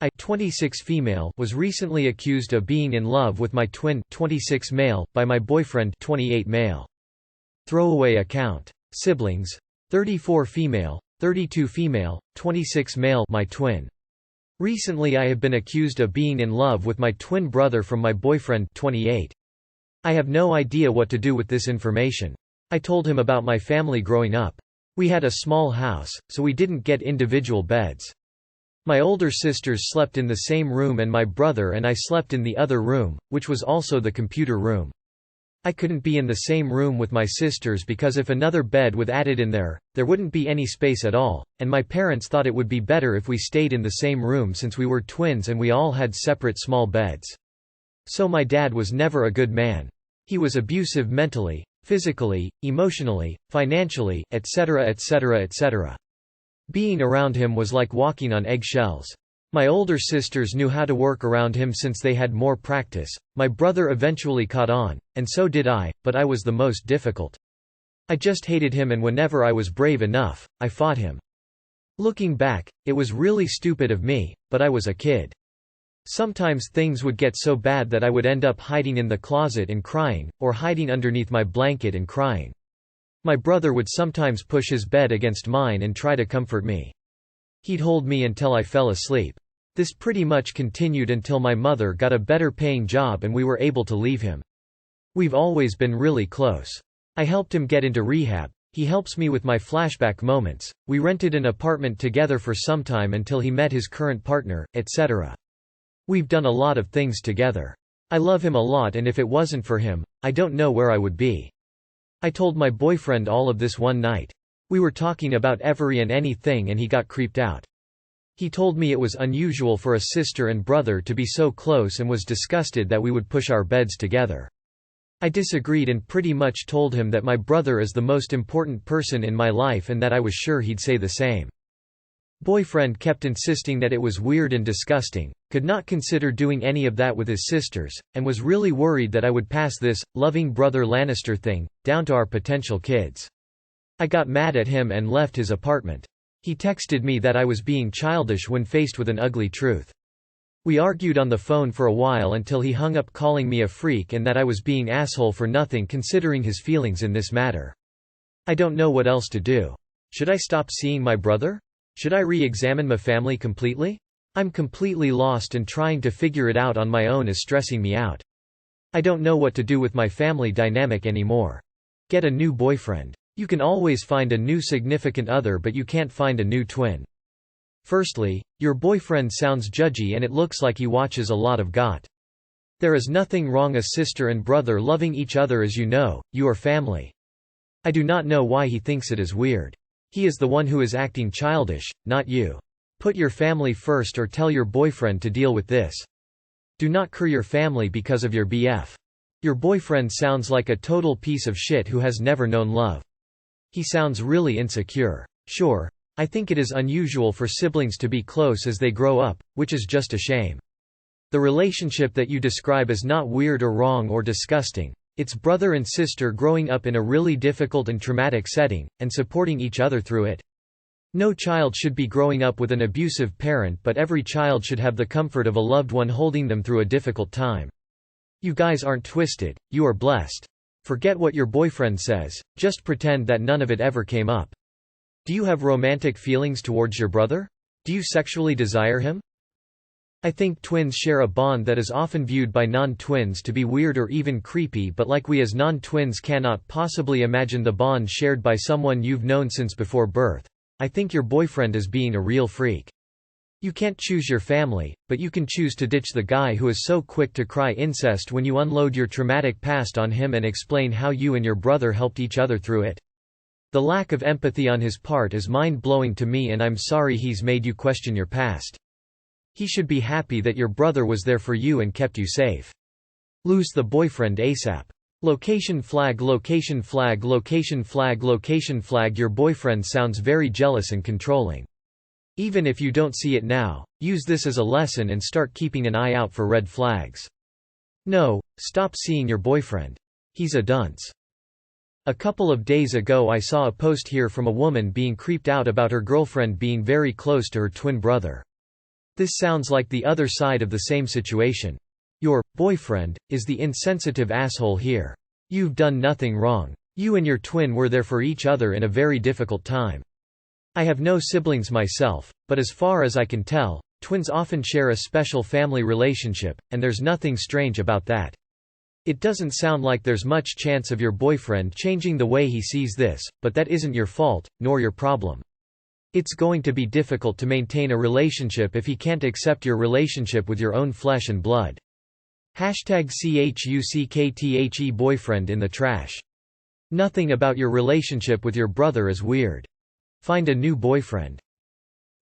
I 26 female was recently accused of being in love with my twin 26 male by my boyfriend 28 male. Throwaway account. Siblings 34 female, 32 female, 26 male my twin. Recently I have been accused of being in love with my twin brother from my boyfriend 28. I have no idea what to do with this information. I told him about my family growing up. We had a small house, so we didn't get individual beds. My older sisters slept in the same room and my brother and I slept in the other room, which was also the computer room. I couldn't be in the same room with my sisters because if another bed was added in there wouldn't be any space at all, and my parents thought it would be better if we stayed in the same room since we were twins and we all had separate small beds. So my dad was never a good man. He was abusive mentally, physically, emotionally, financially, etc. etc. etc. Being around him was like walking on eggshells. My older sisters knew how to work around him since they had more practice. My brother eventually caught on, and so did I, but I was the most difficult. I just hated him, and whenever I was brave enough, I fought him. Looking back, it was really stupid of me, but I was a kid. Sometimes things would get so bad that I would end up hiding in the closet and crying, or hiding underneath my blanket and crying. My brother would sometimes push his bed against mine and try to comfort me. He'd hold me until I fell asleep. This pretty much continued until my mother got a better paying job and we were able to leave him. We've always been really close. I helped him get into rehab. He helps me with my flashback moments. We rented an apartment together for some time until he met his current partner, etc. We've done a lot of things together. I love him a lot, and if it wasn't for him, I don't know where I would be. I told my boyfriend all of this one night. We were talking about every and anything and he got creeped out. He told me it was unusual for a sister and brother to be so close and was disgusted that we would push our beds together. I disagreed and pretty much told him that my brother is the most important person in my life and that I was sure he'd say the same. Boyfriend kept insisting that it was weird and disgusting, could not consider doing any of that with his sisters, and was really worried that I would pass this loving brother Lannister thing down to our potential kids. I got mad at him and left his apartment. He texted me that I was being childish when faced with an ugly truth. We argued on the phone for a while until he hung up, calling me a freak and that I was being asshole for nothing considering his feelings in this matter. I don't know what else to do. Should I stop seeing my brother? Should I re-examine my family completely? I'm completely lost and trying to figure it out on my own is stressing me out. I don't know what to do with my family dynamic anymore. Get a new boyfriend. You can always find a new significant other, but you can't find a new twin. Firstly, your boyfriend sounds judgy and it looks like he watches a lot of GOT. There is nothing wrong a sister and brother loving each other, as you know, you are family. I do not know why he thinks it is weird. He is the one who is acting childish, not you. Put your family first or tell your boyfriend to deal with this. Do not cur your family because of your BF. Your boyfriend sounds like a total piece of shit who has never known love. He sounds really insecure. Sure, I think it is unusual for siblings to be close as they grow up, which is just a shame. The relationship that you describe is not weird or wrong or disgusting. It's brother and sister growing up in a really difficult and traumatic setting, and supporting each other through it. No child should be growing up with an abusive parent, but every child should have the comfort of a loved one holding them through a difficult time. You guys aren't twisted, you are blessed. Forget what your boyfriend says, just pretend that none of it ever came up. Do you have romantic feelings towards your brother? Do you sexually desire him? I think twins share a bond that is often viewed by non-twins to be weird or even creepy, but like we as non-twins cannot possibly imagine the bond shared by someone you've known since before birth. I think your boyfriend is being a real freak. You can't choose your family, but you can choose to ditch the guy who is so quick to cry incest when you unload your traumatic past on him and explain how you and your brother helped each other through it. The lack of empathy on his part is mind-blowing to me, and I'm sorry he's made you question your past. He should be happy that your brother was there for you and kept you safe. Lose the boyfriend ASAP. Location flag, location flag, location flag, location flag. Your boyfriend sounds very jealous and controlling. Even if you don't see it now, use this as a lesson and start keeping an eye out for red flags. No, stop seeing your boyfriend. He's a dunce. A couple of days ago I saw a post here from a woman being creeped out about her girlfriend being very close to her twin brother. This sounds like the other side of the same situation. Your boyfriend is the insensitive asshole here. You've done nothing wrong. You and your twin were there for each other in a very difficult time. I have no siblings myself, but as far as I can tell, twins often share a special family relationship, and there's nothing strange about that. It doesn't sound like there's much chance of your boyfriend changing the way he sees this, but that isn't your fault, nor your problem. It's going to be difficult to maintain a relationship if he can't accept your relationship with your own flesh and blood. #CHUCKTHE boyfriend in the trash. Nothing about your relationship with your brother is weird. Find a new boyfriend.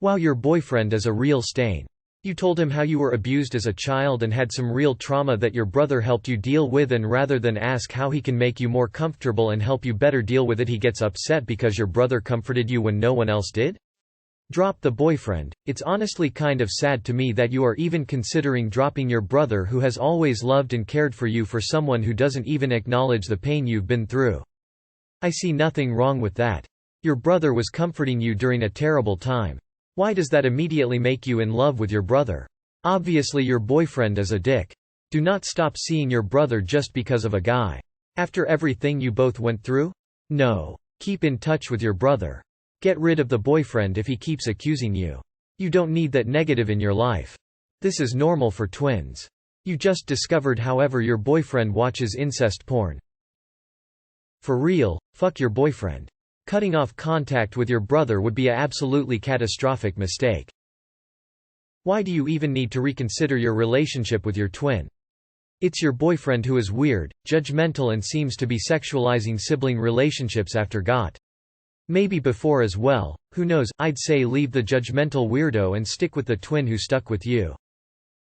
Wow, your boyfriend is a real stain. You told him how you were abused as a child and had some real trauma that your brother helped you deal with, and rather than ask how he can make you more comfortable and help you better deal with it, he gets upset because your brother comforted you when no one else did? Drop the boyfriend. It's honestly kind of sad to me that you are even considering dropping your brother who has always loved and cared for you for someone who doesn't even acknowledge the pain you've been through. I see nothing wrong with that. Your brother was comforting you during a terrible time. Why does that immediately make you in love with your brother? Obviously your boyfriend is a dick. Do not stop seeing your brother just because of a guy. After everything you both went through? No. Keep in touch with your brother. Get rid of the boyfriend if he keeps accusing you. You don't need that negative in your life. This is normal for twins. You just discovered however your boyfriend watches incest porn. For real, fuck your boyfriend. Cutting off contact with your brother would be an absolutely catastrophic mistake. Why do you even need to reconsider your relationship with your twin? It's your boyfriend who is weird, judgmental, and seems to be sexualizing sibling relationships after got. Maybe before as well, who knows. I'd say leave the judgmental weirdo and stick with the twin who stuck with you.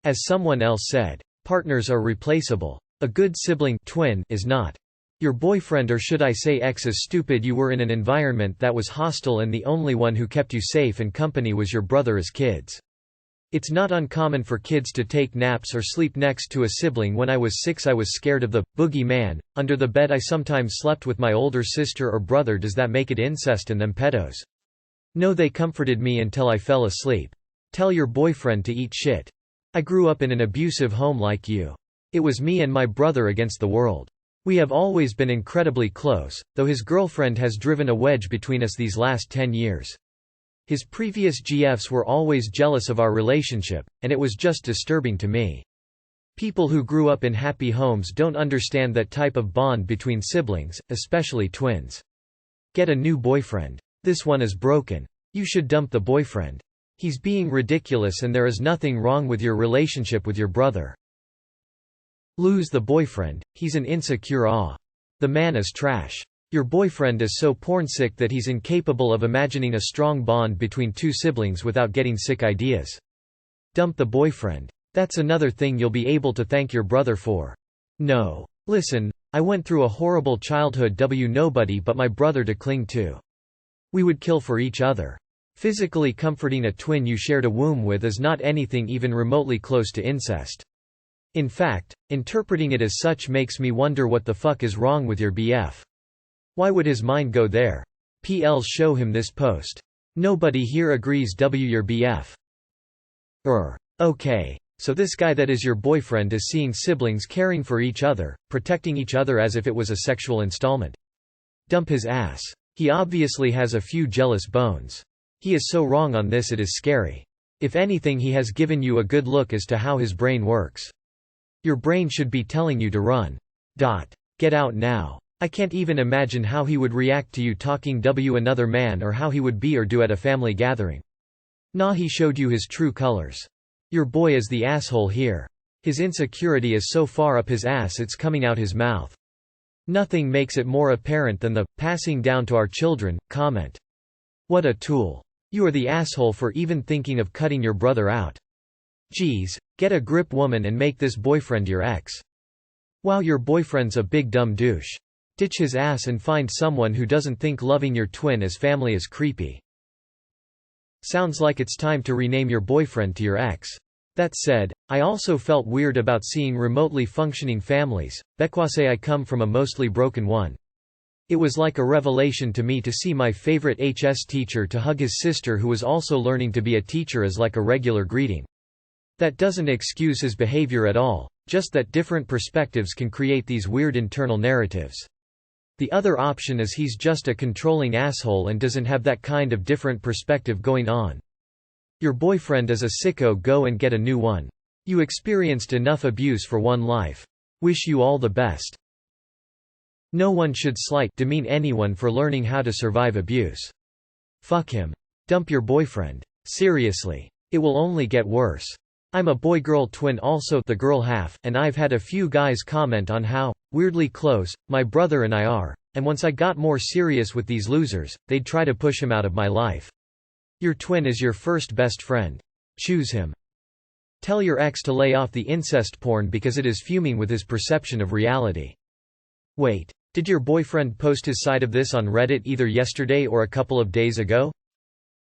As someone else said, partners are replaceable. A good sibling twin is not. Your boyfriend, or should I say ex, is stupid. You were in an environment that was hostile and the only one who kept you safe and company was your brother as kids. It's not uncommon for kids to take naps or sleep next to a sibling. When I was 6 I was scared of the boogeyman under the bed. I sometimes slept with my older sister or brother. Does that make it incest and them pedos? No, they comforted me until I fell asleep. Tell your boyfriend to eat shit. I grew up in an abusive home like you. It was me and my brother against the world. We have always been incredibly close, though his girlfriend has driven a wedge between us these last 10 years. His previous GFs were always jealous of our relationship, and it was just disturbing to me. People who grew up in happy homes don't understand that type of bond between siblings, especially twins. Get a new boyfriend. This one is broken. You should dump the boyfriend. He's being ridiculous and there is nothing wrong with your relationship with your brother. Lose the boyfriend, he's an insecure The man is trash. Your boyfriend is so porn-sick that he's incapable of imagining a strong bond between two siblings without getting sick ideas. Dump the boyfriend. That's another thing you'll be able to thank your brother for. No. Listen, I went through a horrible childhood. Nobody but my brother to cling to. We would kill for each other. Physically comforting a twin you shared a womb with is not anything even remotely close to incest. In fact, interpreting it as such makes me wonder what the fuck is wrong with your BF. Why would his mind go there? PLs show him this post. Nobody here agrees. Your BF. Okay. So this guy that is your boyfriend is seeing siblings caring for each other, protecting each other as if it was a sexual installment. Dump his ass. He obviously has a few jealous bones. He is so wrong on this, it is scary. If anything, he has given you a good look as to how his brain works. Your brain should be telling you to run. Get out now. I can't even imagine how he would react to you talking another man, or how he would be or do at a family gathering. Nah, he showed you his true colors. Your boy is the asshole here. His insecurity is so far up his ass it's coming out his mouth. Nothing makes it more apparent than the passing down to our children comment. What a tool. You are the asshole for even thinking of cutting your brother out. Geez, get a grip, woman, and make this boyfriend your ex. Wow, your boyfriend's a big dumb douche. Ditch his ass and find someone who doesn't think loving your twin as family is creepy. Sounds like it's time to rename your boyfriend to your ex. That said, I also felt weird about seeing remotely functioning families, because I come from a mostly broken one. It was like a revelation to me to see my favorite HS teacher to hug his sister who was also learning to be a teacher as like a regular greeting. That doesn't excuse his behavior at all, just that different perspectives can create these weird internal narratives. The other option is he's just a controlling asshole and doesn't have that kind of different perspective going on. Your boyfriend is a sicko, go and get a new one. You experienced enough abuse for one life. Wish you all the best. No one should slight, demean anyone for learning how to survive abuse. Fuck him. Dump your boyfriend. Seriously. It will only get worse. I'm a boy-girl twin, also the girl half, and I've had a few guys comment on how weirdly close my brother and I are, and once I got more serious with these losers, they'd try to push him out of my life. Your twin is your first best friend. Choose him. Tell your ex to lay off the incest porn because it is fuming with his perception of reality. Wait, did your boyfriend post his side of this on Reddit either yesterday or a couple of days ago?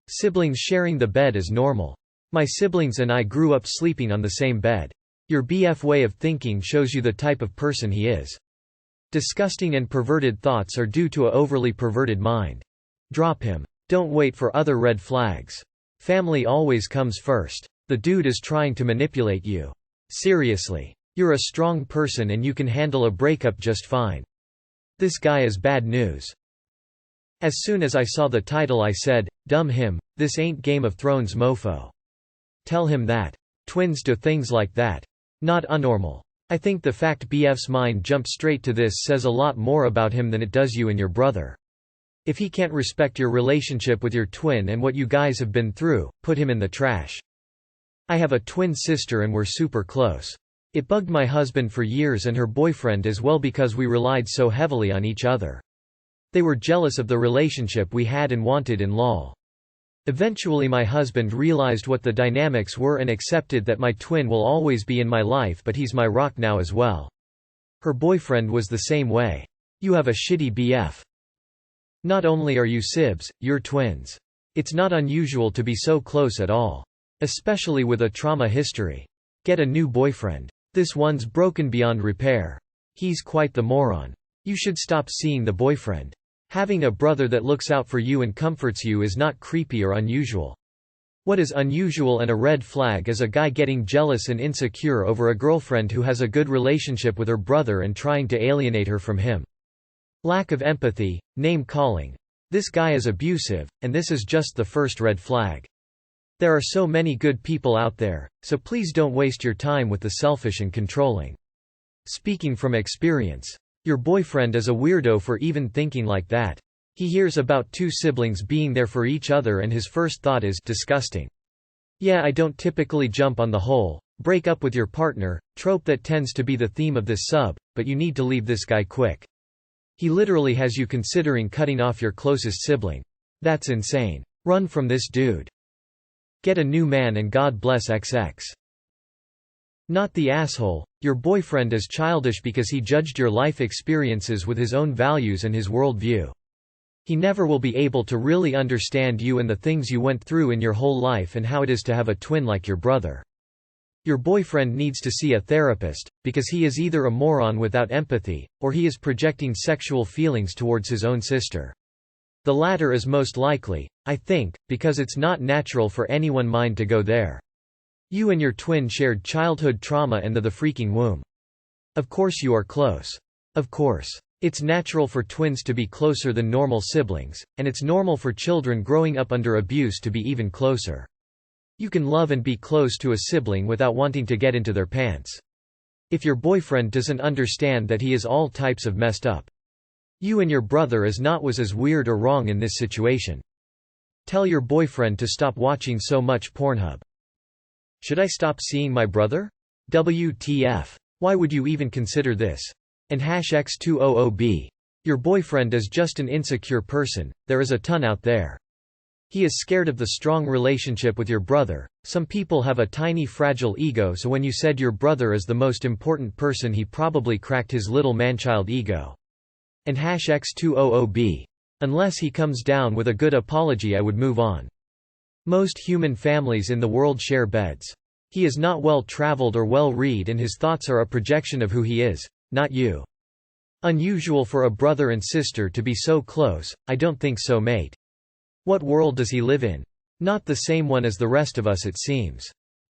Siblings sharing the bed is normal. My siblings and I grew up sleeping on the same bed. Your BF way of thinking shows you the type of person he is. Disgusting and perverted thoughts are due to a overly perverted mind. Drop him. Don't wait for other red flags. Family always comes first. The dude is trying to manipulate you. Seriously. You're a strong person and you can handle a breakup just fine. This guy is bad news. As soon as I saw the title I said, dumb him, this ain't Game of Thrones mofo. Tell him that. Twins do things like that. Not unnormal. I think the fact BF's mind jumped straight to this says a lot more about him than it does you and your brother. If he can't respect your relationship with your twin and what you guys have been through, put him in the trash. I have a twin sister and we're super close. It bugged my husband for years and her boyfriend as well because we relied so heavily on each other. They were jealous of the relationship we had and wanted in lol. Eventually my husband realized what the dynamics were and accepted that my twin will always be in my life, but he's my rock now as well. Her boyfriend was the same way. You have a shitty BF. Not only are you sibs, you're twins. It's not unusual to be so close at all. Especially with a trauma history. Get a new boyfriend. This one's broken beyond repair. He's quite the moron. You should stop seeing the boyfriend. Having a brother that looks out for you and comforts you is not creepy or unusual. What is unusual and a red flag is a guy getting jealous and insecure over a girlfriend who has a good relationship with her brother and trying to alienate her from him. Lack of empathy, name calling. This guy is abusive, and this is just the first red flag. There are so many good people out there, so please don't waste your time with the selfish and controlling. Speaking from experience. Your boyfriend is a weirdo for even thinking like that. He hears about two siblings being there for each other and his first thought is disgusting. Yeah, I don't typically jump on the whole break up with your partner trope that tends to be the theme of this sub, but you need to leave this guy quick. He literally has you considering cutting off your closest sibling. That's insane. Run from this dude. Get a new man and God bless XX. Not the asshole. Your boyfriend is childish because he judged your life experiences with his own values and his worldview. He never will be able to really understand you and the things you went through in your whole life and how it is to have a twin like your brother. Your boyfriend needs to see a therapist, because he is either a moron without empathy, or he is projecting sexual feelings towards his own sister. The latter is most likely, I think, because it's not natural for anyone mind to go there. You and your twin shared childhood trauma and the freaking womb. Of course you are close. Of course. It's natural for twins to be closer than normal siblings, and it's normal for children growing up under abuse to be even closer. You can love and be close to a sibling without wanting to get into their pants. If your boyfriend doesn't understand that he is all types of messed up. You and your brother is not was as weird or wrong in this situation. Tell your boyfriend to stop watching so much Pornhub. Should I stop seeing my brother? WTF. Why would you even consider this? And #X200B. Your boyfriend is just an insecure person, there is a ton out there. He is scared of the strong relationship with your brother. Some people have a tiny fragile ego, so when you said your brother is the most important person, he probably cracked his little manchild ego. And #X200B. Unless he comes down with a good apology, I would move on. Most human families in the world share beds. He is not well traveled or well read and his thoughts are a projection of who he is, not you. Unusual for a brother and sister to be so close, I don't think so, mate. What world does he live in? Not the same one as the rest of us, it seems.